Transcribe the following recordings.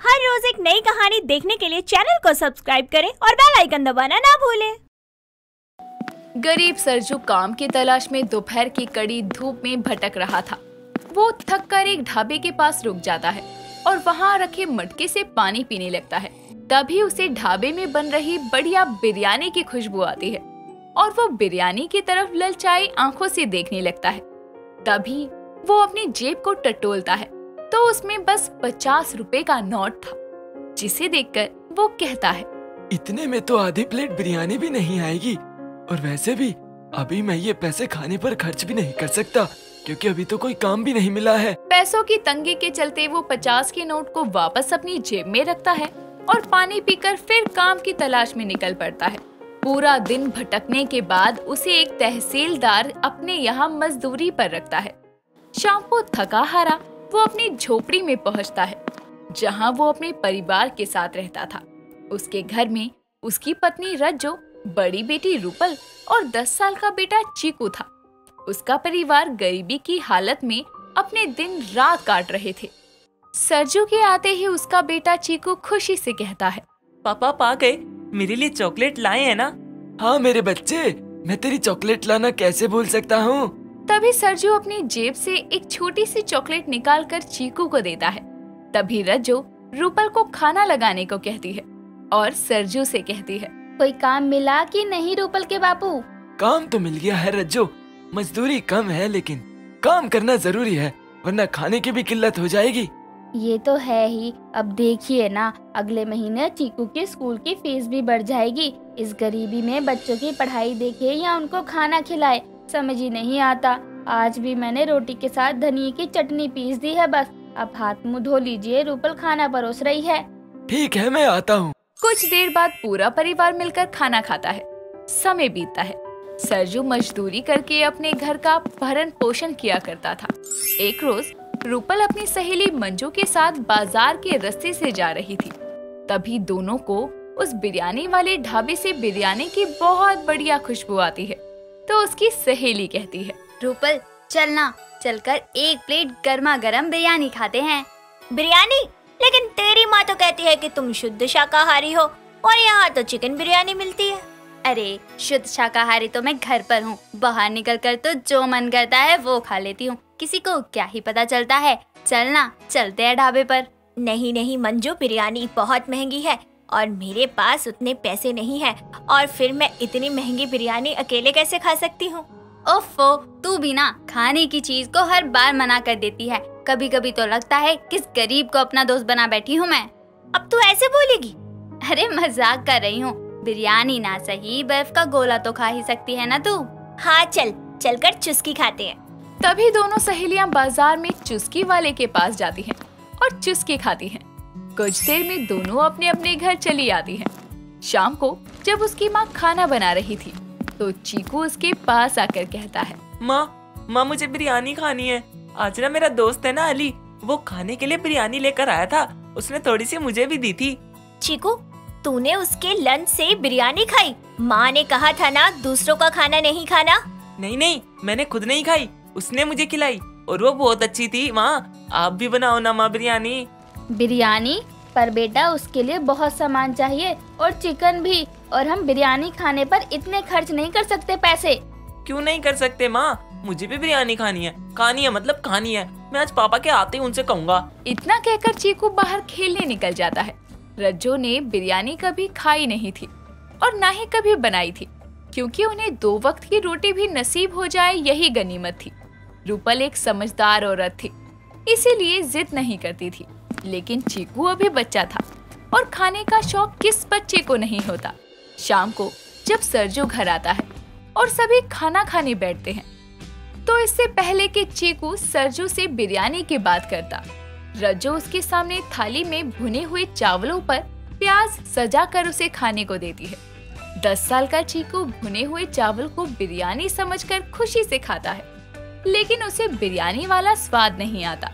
हर रोज एक नई कहानी देखने के लिए चैनल को सब्सक्राइब करें और बेल आइकन दबाना ना भूलें। गरीब सरजू काम की तलाश में दोपहर की कड़ी धूप में भटक रहा था। वो थककर एक ढाबे के पास रुक जाता है और वहाँ रखे मटके से पानी पीने लगता है। तभी उसे ढाबे में बन रही बढ़िया बिरयानी की खुशबू आती है और वो बिरयानी की तरफ ललचाई आंखों से देखने लगता है। तभी वो अपनी जेब को टटोलता है तो उसमें बस 50 रुपए का नोट था, जिसे देखकर वो कहता है, इतने में तो आधी प्लेट बिरयानी भी नहीं आएगी, और वैसे भी अभी मैं ये पैसे खाने पर खर्च भी नहीं कर सकता क्योंकि अभी तो कोई काम भी नहीं मिला है। पैसों की तंगी के चलते वो 50 के नोट को वापस अपनी जेब में रखता है और पानी पीकर फिर काम की तलाश में निकल पड़ता है। पूरा दिन भटकने के बाद उसे एक तहसीलदार अपने यहाँ मजदूरी पर रखता है। शाम को थका हारा वो अपनी झोपड़ी में पहुँचता है, जहाँ वो अपने परिवार के साथ रहता था। उसके घर में उसकी पत्नी रज्जो, बड़ी बेटी रूपल और 10 साल का बेटा चीकू था। उसका परिवार गरीबी की हालत में अपने दिन रात काट रहे थे। सरजू के आते ही उसका बेटा चीकू खुशी से कहता है, पापा पा गए, मेरे लिए चॉकलेट लाए हैं ना? हाँ मेरे बच्चे, मैं तेरी चॉकलेट लाना कैसे भूल सकता हूँ। तभी सरजू अपनी जेब से एक छोटी सी चॉकलेट निकालकर चीकू को देता है। तभी रज्जो रूपल को खाना लगाने को कहती है और सरजू से कहती है, कोई काम मिला कि नहीं रूपल के बापू? काम तो मिल गया है रज्जो, मजदूरी कम है लेकिन काम करना जरूरी है, वरना खाने की भी किल्लत हो जाएगी। ये तो है ही। अब देखिए ना, अगले महीने चीकू के स्कूल की फीस भी बढ़ जाएगी। इस गरीबी में बच्चों की पढ़ाई देखे या उनको खाना खिलाए, समझ ही नहीं आता। आज भी मैंने रोटी के साथ धनिये की चटनी पीस दी है बस। अब हाथ मुंह धो लीजिए, रूपल खाना परोस रही है। ठीक है, मैं आता हूँ। कुछ देर बाद पूरा परिवार मिलकर खाना खाता है। समय बीतता है। सरजू मजदूरी करके अपने घर का भरण पोषण किया करता था। एक रोज रूपल अपनी सहेली मंजू के साथ बाजार के रास्ते से जा रही थी। तभी दोनों को उस बिरयानी वाले ढाबे से बिरयानी की बहुत बढ़िया खुशबू आती है। तो उसकी सहेली कहती है, रूपल चलना, चलकर एक प्लेट गर्मा गर्म बिरयानी खाते हैं। बिरयानी? लेकिन तेरी माँ तो कहती है कि तुम शुद्ध शाकाहारी हो और यहाँ तो चिकन बिरयानी मिलती है। अरे शुद्ध शाकाहारी तो मैं घर पर हूँ, बाहर निकल कर तो जो मन करता है वो खा लेती हूँ। किसी को क्या ही पता चलता है। चलना, चलते हैं ढाबे पर। नहीं नहीं मंजू, बिरयानी बहुत महंगी है और मेरे पास उतने पैसे नहीं है, और फिर मैं इतनी महंगी बिरयानी अकेले कैसे खा सकती हूँ। ओफो, तू भी ना खाने की चीज को हर बार मना कर देती है। कभी कभी तो लगता है किस गरीब को अपना दोस्त बना बैठी हूँ मैं। अब तू ऐसे बोलेगी? अरे मजाक कर रही हूँ। बिरयानी ना सही, बर्फ का गोला तो खा ही सकती है ना तू। हाँ चलकर चुस्की खाते हैं। तभी दोनों सहेलियां बाजार में चुस्की वाले के पास जाती हैं और चुस्की खाती हैं। कुछ देर में दोनों अपने अपने घर चली आती हैं। शाम को जब उसकी माँ खाना बना रही थी तो चीकू उसके पास आकर कहता है, माँ मुझे बिरयानी खानी है। आज ना मेरा दोस्त है ना अली, वो खाने के लिए बिरयानी लेकर आया था, उसने थोड़ी सी मुझे भी दी थी। चीकू, तूने उसके लंच से बिरयानी खाई? माँ ने कहा था ना दूसरों का खाना नहीं खाना। नहीं, मैंने खुद नहीं खाई, उसने मुझे खिलाई और वो बहुत अच्छी थी। माँ आप भी बनाओ ना माँ बिरयानी। बिरयानी? पर बेटा उसके लिए बहुत सामान चाहिए और चिकन भी, और हम बिरयानी खाने पर इतने खर्च नहीं कर सकते पैसे। क्यों नहीं कर सकते माँ? मुझे भी बिरयानी खानी है मतलब खानी है। मैं आज पापा के आते ही उनसे कहूँगा। इतना कहकर चीकू बाहर खेलने निकल जाता है। रज्जो ने बिरयानी कभी खाई नहीं थी और ना ही कभी बनाई थी, क्योंकि उन्हें 2 वक्त की रोटी भी नसीब हो जाए यही गनीमत थी। रूपल एक समझदार औरत थी, इसीलिए जिद नहीं करती थी। लेकिन चीकू अभी बच्चा था और खाने का शौक किस बच्चे को नहीं होता। शाम को जब सरजू घर आता है और सभी खाना खाने बैठते हैं तो इससे पहले कि चीकू सरजू से बिरयानी की बात करता, रज्जो उसके सामने थाली में भुने हुए चावलों पर प्याज सजा कर उसे खाने को देती है। 10 साल का चीकू भुने हुए चावल को बिरयानी समझकर खुशी से खाता है, लेकिन उसे बिरयानी वाला स्वाद नहीं आता।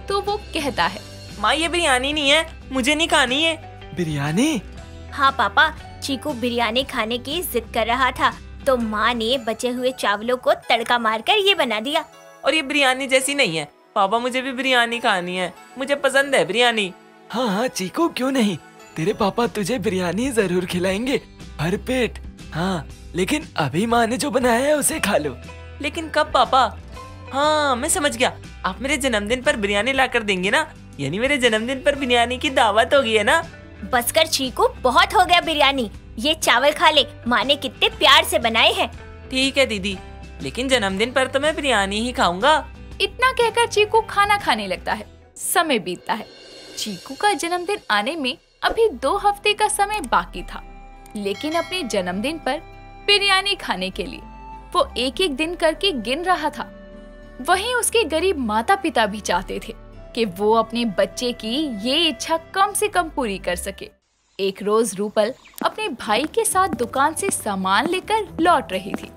तो वो कहता है, माँ ये बिरयानी नहीं है, मुझे नहीं खानी है। बिरयानी? हाँ पापा, चीकू बिरयानी खाने की जिद कर रहा था तो माँ ने बचे हुए चावलों को तड़का मारकर ये बना दिया। और ये बिरयानी जैसी नहीं है पापा, मुझे भी बिरयानी खानी है, मुझे पसंद है बिरयानी। हाँ हाँ चीकू, क्यों नहीं, तेरे पापा तुझे बिरयानी जरूर खिलाएंगे, भर पेट। हाँ, लेकिन अभी माँ ने जो बनाया है उसे खा लो। लेकिन कब पापा? हाँ मैं समझ गया, आप मेरे जन्मदिन पर बिरयानी ला कर देंगे ना, यानी मेरे जन्मदिन पर बिरयानी की दावत होगी है ना? बस कर चीकू, बहुत हो गया बिरयानी, ये चावल खा ले, माँ ने कितने प्यार से बनाए हैं। ठीक है दीदी, लेकिन जन्मदिन पर तो मैं बिरयानी ही खाऊंगा। इतना कहकर चीकू खाना खाने लगता है। समय बीतता है। चीकू का जन्मदिन आने में अभी 2 हफ्ते का समय बाकी था, लेकिन अपने जन्मदिन पर बिरयानी खाने के लिए वो एक एक दिन करके गिन रहा था। वहीं उसके गरीब माता पिता भी चाहते थे कि वो अपने बच्चे की ये इच्छा कम से कम पूरी कर सके। एक रोज रूपल अपने भाई के साथ दुकान से सामान लेकर लौट रही थी।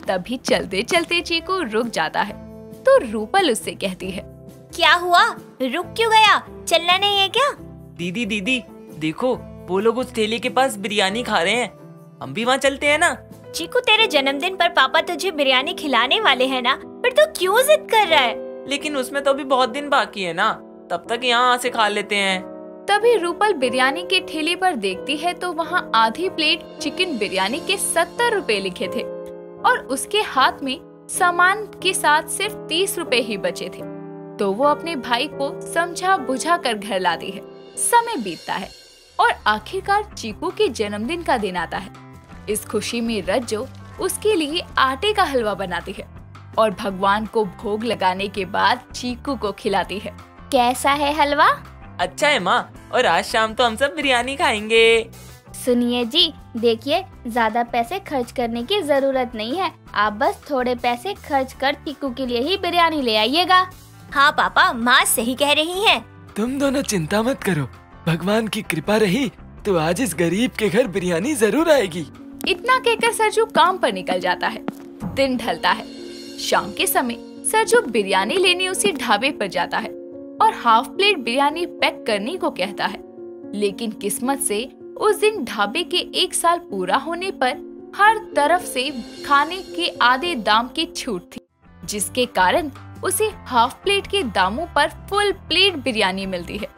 तभी चलते चलते चीकू रुक जाता है तो रूपल उससे कहती है, क्या हुआ, रुक क्यों गया, चलना नहीं है क्या? दीदी दीदी देखो, वो लोग उस ठेले के पास बिरयानी खा रहे हैं, हम भी वहाँ चलते हैं ना? चीकू, तेरे जन्मदिन पर पापा तुझे बिरयानी खिलाने वाले हैं ना, पर तू क्यों जिद कर रहा है? लेकिन उसमें तो अभी बहुत दिन बाकी है ना, तब तक यहाँ से खा लेते हैं। तभी रूपल बिरयानी के ठेले पर देखती है तो वहाँ आधी प्लेट चिकन बिरयानी के 70 रुपए लिखे थे और उसके हाथ में सामान के साथ सिर्फ 30 रुपए ही बचे थे। तो वो अपने भाई को समझा बुझा कर घर लाती है। समय बीतता है और आखिरकार चीकू के जन्मदिन का दिन आता है। इस खुशी में रज्जो उसके लिए आटे का हलवा बनाती है और भगवान को भोग लगाने के बाद चीकू को खिलाती है। कैसा है हलवा? अच्छा है माँ, और आज शाम तो हम सब बिरयानी खाएंगे। सुनिए जी, देखिए ज्यादा पैसे खर्च करने की जरूरत नहीं है, आप बस थोड़े पैसे खर्च कर चीकू के लिए ही बिरयानी ले आइएगा। हाँ पापा, माँ सही कह रही हैं। तुम दोनों चिंता मत करो, भगवान की कृपा रही तो आज इस गरीब के घर बिरयानी जरूर आएगी। इतना कहकर सरजू काम पर निकल जाता है। दिन ढलता है। शाम के समय सरजू बिरयानी लेने उसी ढाबे पर जाता है और हाफ प्लेट बिरयानी पैक करने को कहता है। लेकिन किस्मत से उस दिन ढाबे के 1 साल पूरा होने पर हर तरफ से खाने के आधे दाम की छूट थी, जिसके कारण उसे हाफ प्लेट के दामों पर फुल प्लेट बिरयानी मिलती है,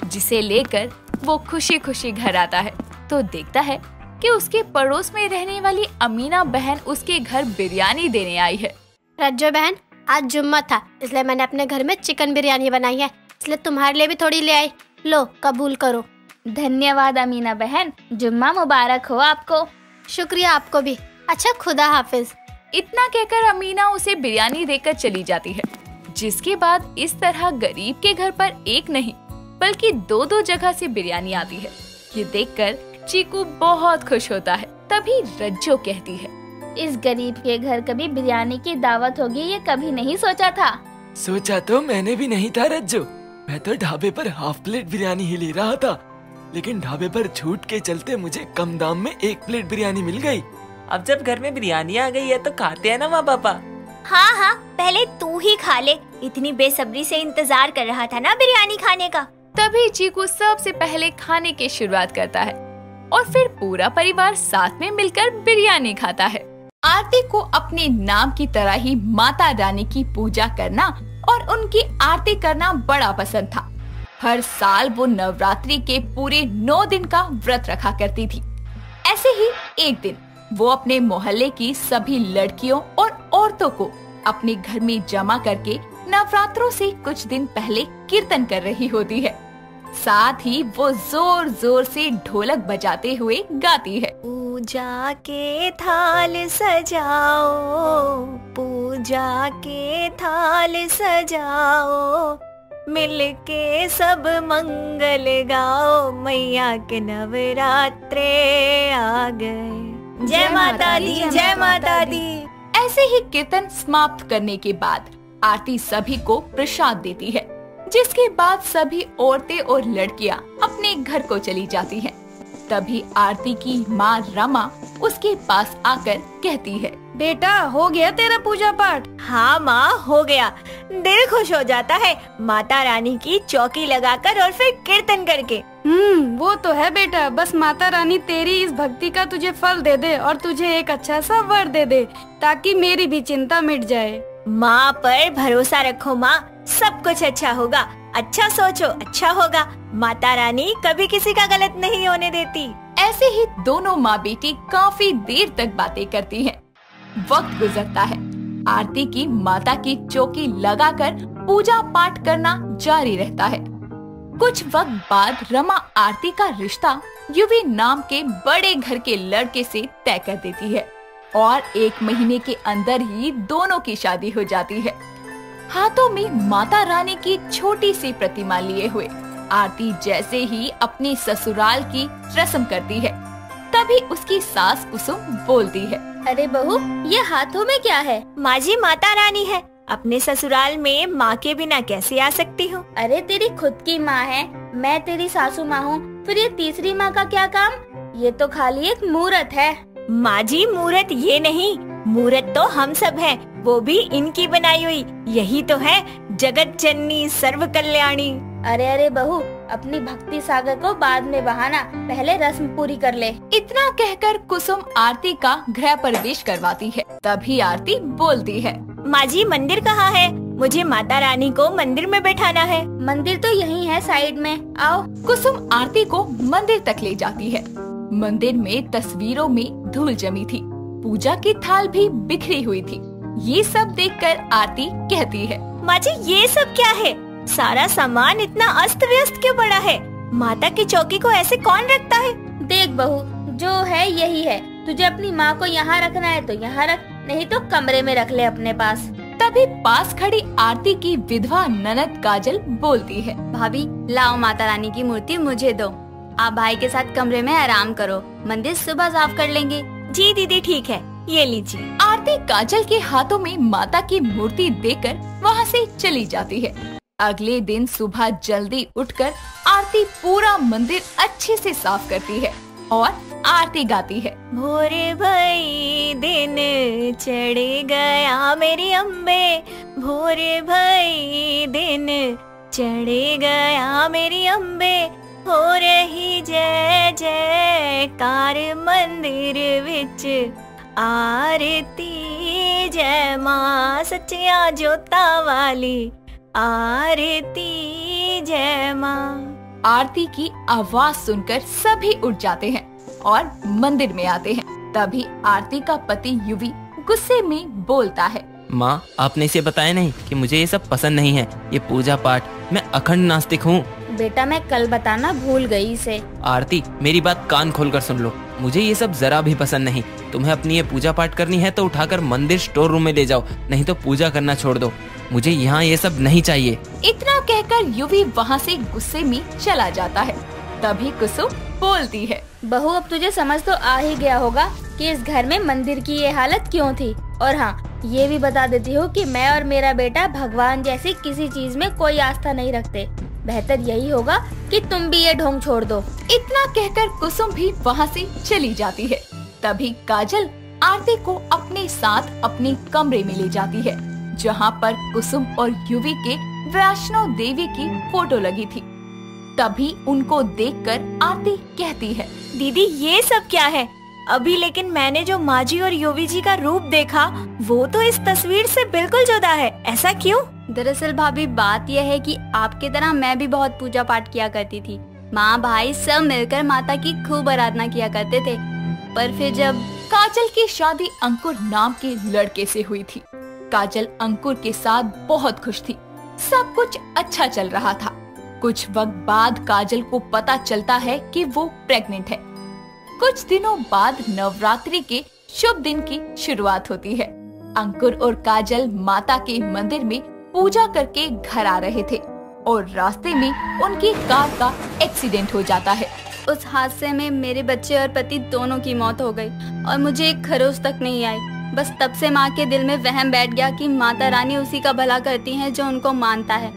जिसे लेकर वो खुशी खुशी घर आता है तो देखता है कि उसके पड़ोस में रहने वाली अमीना बहन उसके घर बिरयानी देने आई है। रज्जो बहन, आज जुम्मा था इसलिए मैंने अपने घर में चिकन बिरयानी बनाई है, इसलिए तुम्हारे लिए भी थोड़ी ले आई, लो कबूल करो। धन्यवाद अमीना बहन, जुम्मा मुबारक हो आपको। शुक्रिया आपको भी। अच्छा, खुदा हाफिज। इतना कहकर अमीना उसे बिरयानी देकर चली जाती है, जिसके बाद इस तरह गरीब के घर पर एक नहीं बल्कि 2-2 जगह से बिरयानी आती है। ये देखकर चीकू बहुत खुश होता है। तभी रज्जो कहती है, इस गरीब के घर कभी बिरयानी की दावत होगी ये कभी नहीं सोचा था। सोचा तो मैंने भी नहीं था रज्जो, मैं तो ढाबे पर हाफ प्लेट बिरयानी ही ले रहा था, लेकिन ढाबे पर छूट के चलते मुझे कम दाम में 1 प्लेट बिरयानी मिल गई। अब जब घर में बिरयानी आ गई है तो खाते हैं ना माँ पापा? हाँ हाँ, पहले तू ही खा ले, इतनी बेसब्री से इंतजार कर रहा था ना बिरयानी खाने का। तभी चीकू सबसे पहले खाने की शुरुआत करता है और फिर पूरा परिवार साथ में मिलकर बिरयानी खाता है। आरती को अपने नाम की तरह ही माता रानी की पूजा करना और उनकी आरती करना बड़ा पसंद था। हर साल वो नवरात्रि के पूरे 9 दिन का व्रत रखा करती थी। ऐसे ही एक दिन वो अपने मोहल्ले की सभी लड़कियों और औरतों को अपने घर में जमा करके नवरात्रों से कुछ दिन पहले कीर्तन कर रही होती है। साथ ही वो जोर जोर से ढोलक बजाते हुए गाती है, पूजा के थाल सजाओ, पूजा के थाल सजाओ, मिलके सब मंगल गाओ, मैया के नवरात्रे आ गए, जय माता दी, जय माता दी। ऐसे ही कीर्तन समाप्त करने के बाद आरती सभी को प्रसाद देती है, जिसके बाद सभी औरतें और लड़कियां अपने घर को चली जाती हैं। तभी आरती की माँ रमा उसके पास आकर कहती है, बेटा हो गया तेरा पूजा पाठ? हाँ माँ, हो गया। दिल खुश हो जाता है माता रानी की चौकी लगाकर और फिर कीर्तन करके। वो तो है बेटा, बस माता रानी तेरी इस भक्ति का तुझे फल दे दे और तुझे एक अच्छा सा वर दे दे, ताकि मेरी भी चिंता मिट जाए। माँ पर भरोसा रखो माँ, सब कुछ अच्छा होगा। अच्छा सोचो, अच्छा होगा। माता रानी कभी किसी का गलत नहीं होने देती। ऐसे ही दोनों माँ बेटी काफी देर तक बातें करती हैं। वक्त गुजरता है। आरती की माता की चौकी लगाकर पूजा पाठ करना जारी रहता है। कुछ वक्त बाद रमा आरती का रिश्ता युवी नाम के बड़े घर के लड़के से तय कर देती है और 1 महीने के अंदर ही दोनों की शादी हो जाती है। हाथों में माता रानी की छोटी सी प्रतिमा लिए हुए आरती जैसे ही अपने ससुराल की रस्म करती है, तभी उसकी सास कुसुम बोलती है, अरे बहू, ये हाथों में क्या है? माँ जी, माता रानी है। अपने ससुराल में माँ के बिना कैसे आ सकती हूँ? अरे तेरी खुद की माँ है, मैं तेरी सासू माँ हूँ, फिर ये तीसरी माँ का क्या काम? ये तो खाली एक मूर्त है। माँ जी, मूर्त ये नहीं, मूर्त तो हम सब हैं, वो भी इनकी बनाई हुई। यही तो है जगत जननी सर्व कल्याणी। अरे अरे बहू, अपनी भक्ति सागर को बाद में बहाना, पहले रस्म पूरी कर ले। इतना कहकर कुसुम आरती का गृह प्रवेश करवाती है। तभी आरती बोलती है, माँ जी, मंदिर कहाँ है? मुझे माता रानी को मंदिर में बैठाना है। मंदिर तो यही है साइड में, आओ। कुसुम आरती को मंदिर तक ले जाती है। मंदिर में तस्वीरों में धूल जमी थी, पूजा की थाल भी बिखरी हुई थी। ये सब देखकर आरती कहती है, माँ जी, ये सब क्या है? सारा सामान इतना अस्त व्यस्त क्यों पड़ा है? माता की चौकी को ऐसे कौन रखता है? देख बहू, जो है यही है। तुझे अपनी माँ को यहाँ रखना है तो यहाँ रख, नहीं तो कमरे में रख ले अपने पास। तभी पास खड़ी आरती की विधवा ननद काजल बोलती है, भाभी, लाओ माता रानी की मूर्ति मुझे दो। आप भाई के साथ कमरे में आराम करो, मंदिर सुबह साफ कर लेंगे। जी दीदी, ठीक है, ये लीजिए। आरती काजल के हाथों में माता की मूर्ति देकर वहाँ से चली जाती है। अगले दिन सुबह जल्दी उठकर आरती पूरा मंदिर अच्छे से साफ करती है और आरती गाती है, भोरे भई दिन चढ़ गया मेरी अम्बे, भोरे भई दिन चढ़ गया मेरी अम्बे, हो रही जय जयकार मंदिर विच आरती, जय मां सच्चिया जोता वाली आरती, जय मां। आरती की आवाज सुनकर सभी उठ जाते हैं और मंदिर में आते हैं। तभी आरती का पति युवी गुस्से में बोलता है, माँ, आपने इसे बताया नहीं कि मुझे ये सब पसंद नहीं है, ये पूजा पाठ। मैं अखंड नास्तिक हूँ। बेटा, मैं कल बताना भूल गई इसे। आरती, मेरी बात कान खोलकर सुन लो, मुझे ये सब जरा भी पसंद नहीं। तुम्हें अपनी ये पूजा पाठ करनी है तो उठाकर मंदिर स्टोर रूम में ले जाओ, नहीं तो पूजा करना छोड़ दो। मुझे यहाँ ये सब नहीं चाहिए। इतना कहकर युवी वहाँ से गुस्से में चला जाता है। तभी कुसुम बोलती है, बहू, अब तुझे समझ तो आ ही गया होगा कि इस घर में मंदिर की ये हालत क्यों थी। और हाँ, ये भी बता देती हूँ कि मैं और मेरा बेटा भगवान जैसी किसी चीज में कोई आस्था नहीं रखते। बेहतर यही होगा कि तुम भी ये ढोंग छोड़ दो। इतना कहकर कुसुम भी वहाँ से चली जाती है। तभी काजल आरती को अपने साथ अपने कमरे में ले जाती है, जहाँ पर कुसुम और युवी के वैष्णो देवी की फोटो लगी थी। तभी उनको देखकर आरती कहती है, दीदी, ये सब क्या है? अभी लेकिन मैंने जो माँ जी और युवी जी का रूप देखा, वो तो इस तस्वीर से बिल्कुल जुदा है। ऐसा क्यों? दरअसल भाभी, बात यह है कि आपकी तरह मैं भी बहुत पूजा पाठ किया करती थी। माँ भाई सब मिलकर माता की खूब आराधना किया करते थे। पर फिर जब काजल की शादी अंकुर नाम के लड़के से हुई थी, काजल अंकुर के साथ बहुत खुश थी। सब कुछ अच्छा चल रहा था। कुछ वक्त बाद काजल को पता चलता है कि वो प्रेग्नेंट है। कुछ दिनों बाद नवरात्रि के शुभ दिन की शुरुआत होती है। अंकुर और काजल माता के मंदिर में पूजा करके घर आ रहे थे और रास्ते में उनकी कार का एक्सीडेंट हो जाता है। उस हादसे में मेरे बच्चे और पति दोनों की मौत हो गई और मुझे एक खरोच तक नहीं आई। बस तब से माँ के दिल में वहम बैठ गया कि माता रानी उसी का भला करती है जो उनको मानता है,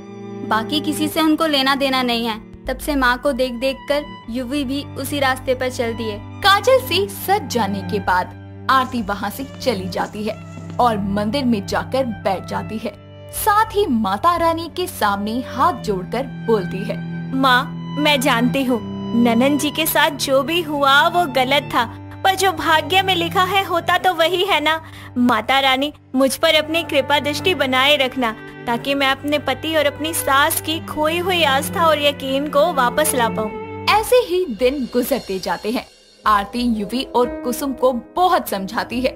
बाकी किसी से उनको लेना देना नहीं है। तब से माँ को देख देख कर युवी भी उसी रास्ते पर चलती है। काजल से सच जाने के बाद आरती वहाँ से चली जाती है और मंदिर में जाकर बैठ जाती है। साथ ही माता रानी के सामने हाथ जोड़कर बोलती है, माँ, मैं जानती हूँ ननन जी के साथ जो भी हुआ वो गलत था, पर जो भाग्य में लिखा है होता तो वही है ना। माता रानी, मुझ पर अपनी कृपा दृष्टि बनाए रखना ताकि मैं अपने पति और अपनी सास की खोई हुई आस्था और यकीन को वापस ला पाऊँ। ऐसे ही दिन गुजरते जाते हैं। आरती युवी और कुसुम को बहुत समझाती है,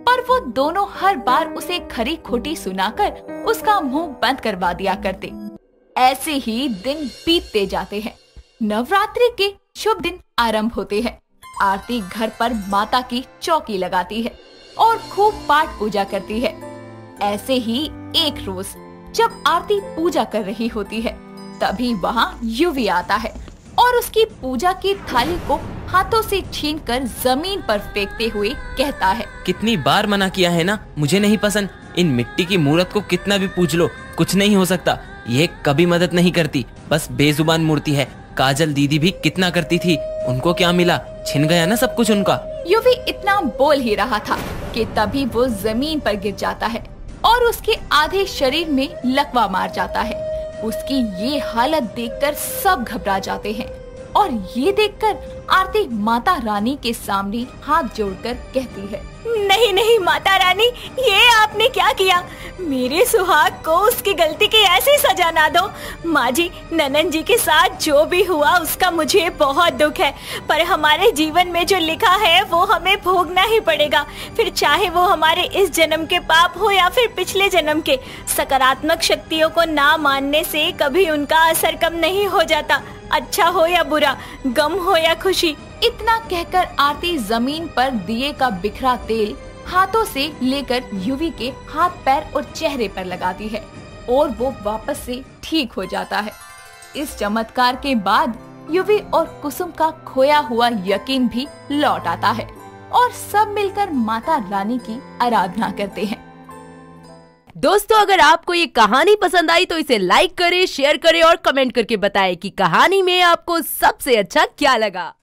पर वो दोनों हर बार उसे खरी खोटी सुनाकर उसका मुंह बंद करवा दिया करते। ऐसे ही दिन बीतते जाते हैं। नवरात्रि के शुभ दिन आरंभ होते हैं। आरती घर पर माता की चौकी लगाती है और खूब पाठ पूजा करती है। ऐसे ही एक रोज जब आरती पूजा कर रही होती है, तभी वहाँ युवी आता है और उसकी पूजा की थाली को हाथों से छीनकर जमीन पर फेंकते हुए कहता है, कितनी बार मना किया है ना, मुझे नहीं पसंद। इन मिट्टी की मूर्त को कितना भी पूज लो, कुछ नहीं हो सकता। ये कभी मदद नहीं करती, बस बेजुबान मूर्ति है। काजल दीदी भी कितना करती थी, उनको क्या मिला? छिन गया ना सब कुछ उनका। युवी इतना बोल ही रहा था कि तभी वो जमीन पर गिर जाता है और उसके आधे शरीर में लकवा मार जाता है। उसकी ये हालत देखकर सब घबरा जाते हैं और ये देखकर आरती माता रानी के सामने हाथ जोड़कर कहती है, नहीं नहीं माता रानी, ये आपने क्या किया? मेरे सुहाग को उसकी गलती की ऐसी सजा ना दो। माँ जी, ननन जी के साथ जो भी हुआ उसका मुझे बहुत दुख है, पर हमारे जीवन में जो लिखा है वो हमें भोगना ही पड़ेगा। फिर चाहे वो हमारे इस जन्म के पाप हो या फिर पिछले जन्म के। सकारात्मक शक्तियों को ना मानने से कभी उनका असर कम नहीं हो जाता, अच्छा हो या बुरा, गम हो या खुशी। इतना कहकर आरती जमीन पर दिए का बिखरा तेल हाथों से लेकर युवी के हाथ पैर और चेहरे पर लगाती है और वो वापस से ठीक हो जाता है। इस चमत्कार के बाद युवी और कुसुम का खोया हुआ यकीन भी लौट आता है और सब मिलकर माता रानी की आराधना करते हैं। दोस्तों, अगर आपको ये कहानी पसंद आई तो इसे लाइक करें, शेयर करें और कमेंट करके बताएं कि कहानी में आपको सबसे अच्छा क्या लगा।